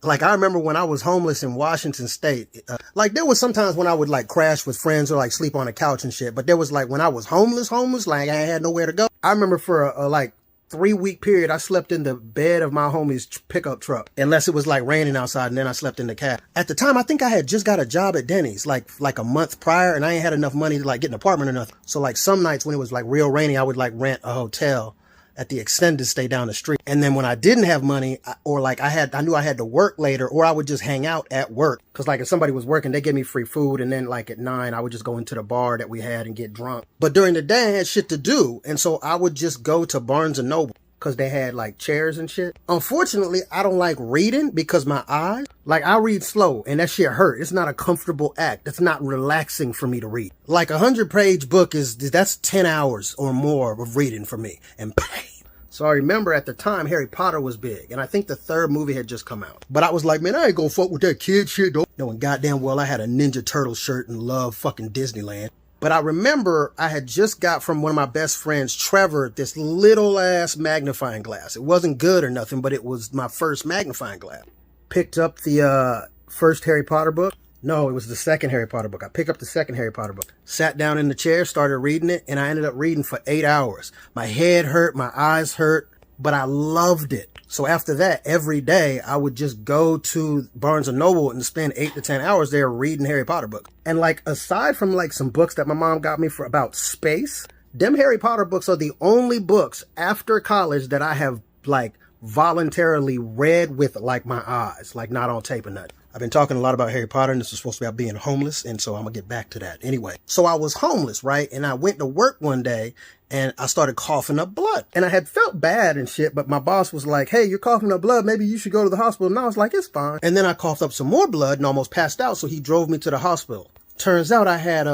Like, I remember when I was homeless in Washington State, like, there was sometimes when I would, like, crash with friends or, like, sleep on a couch and shit. But there was, like, when I was homeless, like, I had nowhere to go. I remember for a like, 3-week period, I slept in the bed of my homie's pickup truck. Unless it was, like, raining outside, and then I slept in the cab. At the time, I think I had just got a job at Denny's, like a month prior, and I ain't had enough money to, like, get an apartment or nothing. So, like, some nights when it was, like, real rainy, I would, like, rent a hotel at the extended stay down the street. And then when I didn't have money, or like I knew I had to work later, or I would just hang out at work. Cause like if somebody was working, they give me free food. And then like at 9, I would just go into the bar that we had and get drunk. But during the day I had shit to do. And so I would just go to Barnes and Noble. Cause they had like chairs and shit. Unfortunately, I don't like reading because my eyes, like I read slow and that shit hurt. It's not a comfortable act. It's not relaxing for me to read. Like 100-page book that's 10 hours or more of reading for me and pain. So I remember at the time Harry Potter was big and I think the 3rd movie had just come out. But I was like, man, I ain't gonna fuck with that kid shit though. Knowing goddamn well I had a Ninja Turtle shirt and loved fucking Disneyland. But I remember I had just got from one of my best friends, Trevor, this little ass magnifying glass. It wasn't good or nothing, but it was my first magnifying glass. Picked up the first Harry Potter book. No, it was the 2nd Harry Potter book. I picked up the 2nd Harry Potter book. Sat down in the chair, started reading it, and I ended up reading for 8 hours. My head hurt, my eyes hurt, but I loved it. So after that, every day, I would just go to Barnes & Noble and spend 8 to 10 hours there reading Harry Potter books. And like, aside from like some books that my mom got me for about space, them Harry Potter books are the only books after college that I have like voluntarily read with like my eyes, like not on tape or nothing. I've been talking a lot about Harry Potter, and this is supposed to be about being homeless, and so I'm gonna get back to that. Anyway, so I was homeless, right? And I went to work one day, and I started coughing up blood. And I had felt bad and shit, but my boss was like, hey, you're coughing up blood, maybe you should go to the hospital. And I was like, it's fine. And then I coughed up some more blood and almost passed out, so he drove me to the hospital. Turns out I had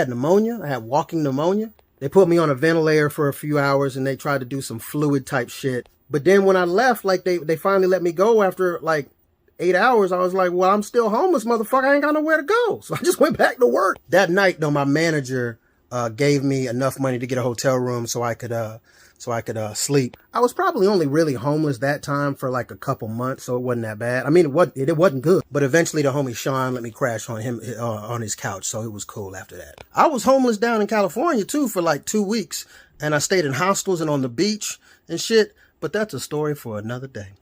pneumonia. I had walking pneumonia. They put me on a ventilator for a few hours, and they tried to do some fluid type shit. But then when I left, like they finally let me go after like 8 hours, I was like, well, I'm still homeless, motherfucker. I ain't got nowhere to go. So I just went back to work. That night, though, my manager gave me enough money to get a hotel room so I could sleep. I was probably only really homeless that time for like a couple months, so it wasn't that bad. I mean, it wasn't good. But eventually the homie Sean let me crash on him on his couch, so it was cool after that. I was homeless down in California too for like 2 weeks, and I stayed in hostels and on the beach and shit. But that's a story for another day.